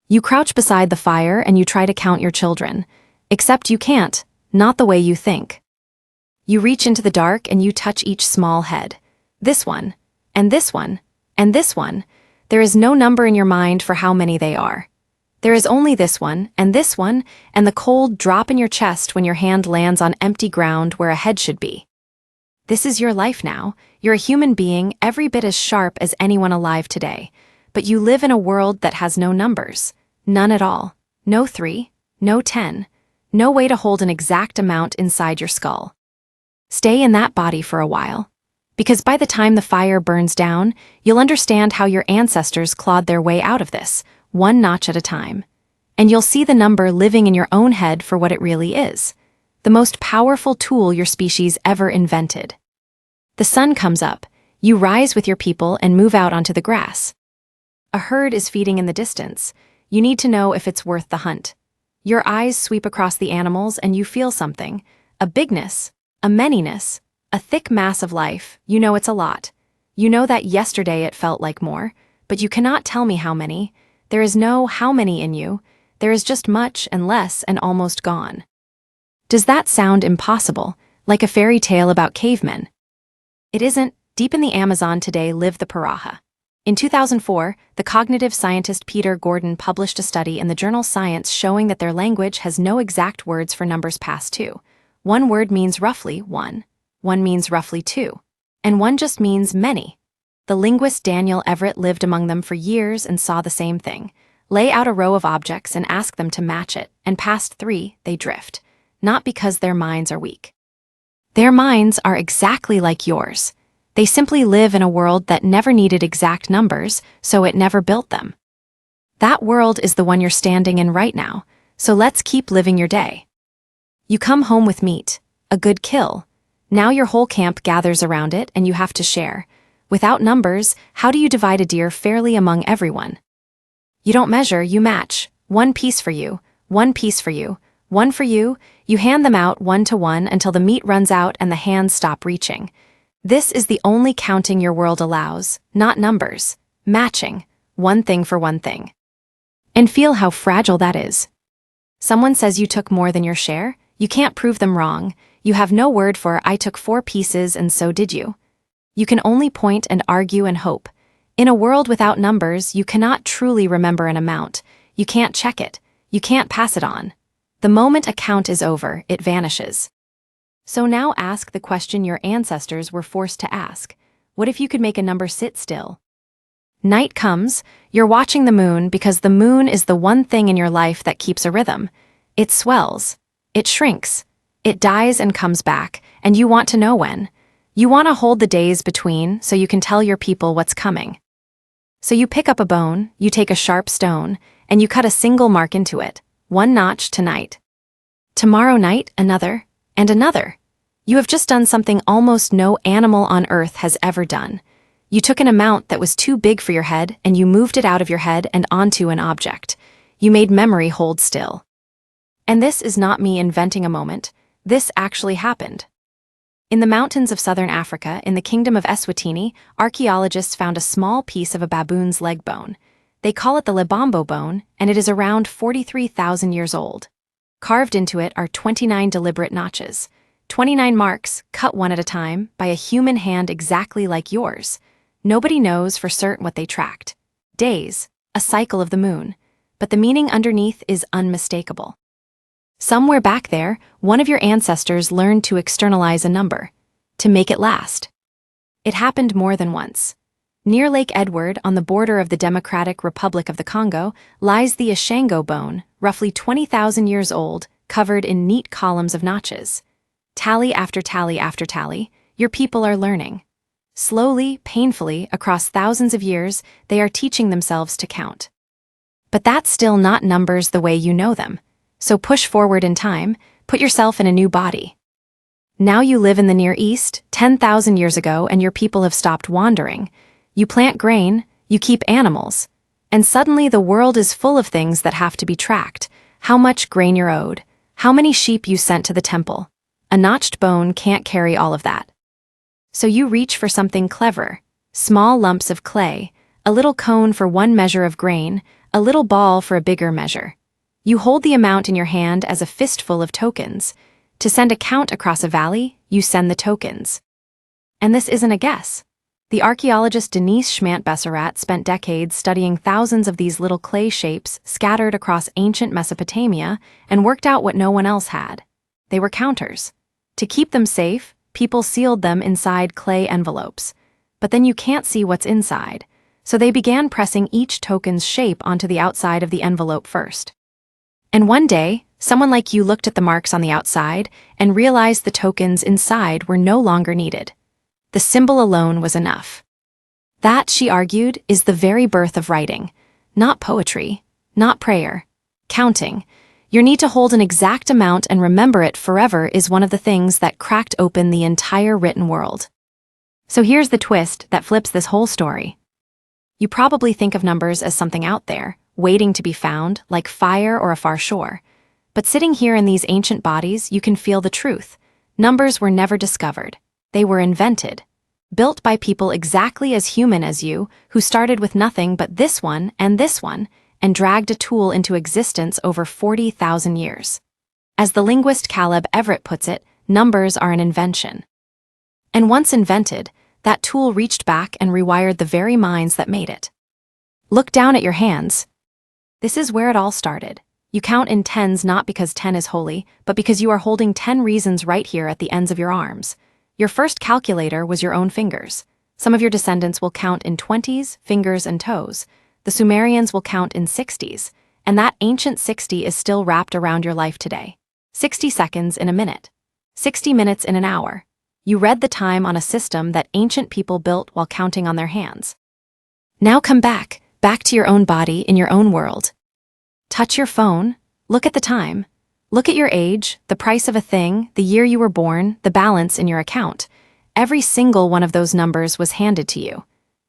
You crouch beside the fire and you try to count your children. Except you can't, not the way you think. You reach into the dark and you touch each small head. This one, and this one, and this one. There is no number in your mind for how many they are. There is only this one, and the cold drop in your chest when your hand lands on empty ground where a head should be. This is your life now. You're a human being every bit as sharp as anyone alive today. But you live in a world that has no numbers. None at all. No 3, no 10. No way to hold an exact amount inside your skull. Stay in that body for a while. Because by the time the fire burns down, you'll understand how your ancestors clawed their way out of this, one notch at a time. And you'll see the number living in your own head for what it really is. The most powerful tool your species ever invented. The sun comes up, you rise with your people and move out onto the grass. A herd is feeding in the distance. You need to know if it's worth the hunt. Your eyes sweep across the animals and you feel something. A bigness, a manyness, a thick mass of life. You know it's a lot. You know that yesterday it felt like more, but you cannot tell me how many. There is no how many in you. There is just much and less and almost gone. Does that sound impossible, like a fairy tale about cavemen? It isn't. Deep in the Amazon today live the Piraha. In 2004, the cognitive scientist Peter Gordon published a study in the journal Science showing that their language has no exact words for numbers past 2. One word means roughly 1, one means roughly 2, and one just means many. The linguist Daniel Everett lived among them for years and saw the same thing. Lay out a row of objects and ask them to match it, and past 3, they drift. Not because their minds are weak. Their minds are exactly like yours. They simply live in a world that never needed exact numbers, so it never built them. That world is the one you're standing in right now, so let's keep living your day. You come home with meat, a good kill. Now your whole camp gathers around it and you have to share. Without numbers, how do you divide a deer fairly among everyone? You don't measure, you match. 1 piece for you, 1 piece for you, 1 for you. You hand them out 1 to 1 until the meat runs out and the hands stop reaching. This is the only counting your world allows, not numbers. Matching. 1 thing for 1 thing. And feel how fragile that is. Someone says you took more than your share, you can't prove them wrong. You have no word for I took 4 pieces and so did you. You can only point and argue and hope. In a world without numbers, you cannot truly remember an amount. You can't check it. You can't pass it on. The moment a count is over, it vanishes. So now ask the question your ancestors were forced to ask. What if you could make a number sit still? Night comes, you're watching the moon because the moon is the one thing in your life that keeps a rhythm. It swells. It shrinks. It dies and comes back, and you want to know when. You want to hold the days between so you can tell your people what's coming. So you pick up a bone, you take a sharp stone, and you cut a single mark into it. 1 notch tonight. Tomorrow night, another, and another. You have just done something almost no animal on earth has ever done. You took an amount that was too big for your head and you moved it out of your head and onto an object. You made memory hold still. And this is not me inventing a moment. This actually happened. In the mountains of southern Africa, in the kingdom of Eswatini, archaeologists found a small piece of a baboon's leg bone. They call it the Lebombo bone, and it is around 43,000 years old. Carved into it are 29 deliberate notches, 29 marks, cut one at a time, by a human hand exactly like yours. Nobody knows for certain what they tracked. Days, a cycle of the moon, but the meaning underneath is unmistakable. Somewhere back there, one of your ancestors learned to externalize a number, to make it last. It happened more than once. Near Lake Edward, on the border of the Democratic Republic of the Congo, lies the Ashango bone, roughly 20,000 years old, covered in neat columns of notches. Tally after tally after tally, your people are learning. Slowly, painfully, across thousands of years, they are teaching themselves to count. But that's still not numbers the way you know them. So push forward in time, put yourself in a new body. Now you live in the Near East, 10,000 years ago, and your people have stopped wandering. You plant grain, you keep animals, and suddenly the world is full of things that have to be tracked. How much grain you're owed, how many sheep you sent to the temple. A notched bone can't carry all of that. So you reach for something clever, small lumps of clay, a little cone for 1 measure of grain, a little ball for a bigger measure. You hold the amount in your hand as a fistful of tokens. To send a count across a valley, you send the tokens. And this isn't a guess. The archaeologist Denise Schmant-Besserat spent decades studying thousands of these little clay shapes scattered across ancient Mesopotamia and worked out what no one else had. They were counters. To keep them safe, people sealed them inside clay envelopes. But then you can't see what's inside, so they began pressing each token's shape onto the outside of the envelope first. And one day, someone like you looked at the marks on the outside and realized the tokens inside were no longer needed. The symbol alone was enough. That, she argued, is the very birth of writing. Not poetry, not prayer. Counting. Your need to hold an exact amount and remember it forever is one of the things that cracked open the entire written world. So here's the twist that flips this whole story. You probably think of numbers as something out there, waiting to be found, like fire or a far shore. But sitting here in these ancient bodies, you can feel the truth. Numbers were never discovered. They were invented. Built by people exactly as human as you, who started with nothing but this one, and dragged a tool into existence over 40,000 years. As the linguist Caleb Everett puts it, numbers are an invention. And once invented, that tool reached back and rewired the very minds that made it. Look down at your hands. This is where it all started. You count in tens not because 10 is holy, but because you are holding 10 reasons right here at the ends of your arms. Your first calculator was your own fingers. Some of your descendants will count in 20s, fingers, and toes. The Sumerians will count in 60s, and that ancient 60 is still wrapped around your life today. 60 seconds in a minute. 60 minutes in an hour. You read the time on a system that ancient people built while counting on their hands. Now come back to your own body in your own world. Touch your phone, look at the time. Look at your age, the price of a thing, the year you were born, the balance in your account. Every single one of those numbers was handed to you.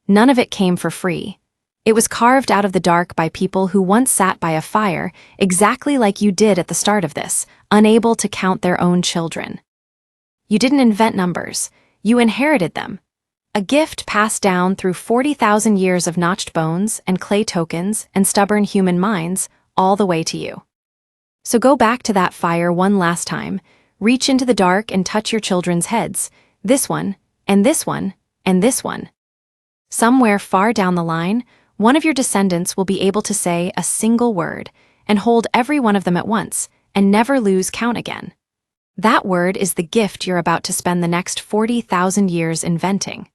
None of it came for free. It was carved out of the dark by people who once sat by a fire, exactly like you did at the start of this, unable to count their own children. You didn't invent numbers, you inherited them. A gift passed down through 40,000 years of notched bones and clay tokens and stubborn human minds, all the way to you. So go back to that fire one last time, reach into the dark and touch your children's heads, this one, and this one, and this one. Somewhere far down the line, one of your descendants will be able to say a single word and hold every one of them at once and never lose count again. That word is the gift you're about to spend the next 40,000 years inventing.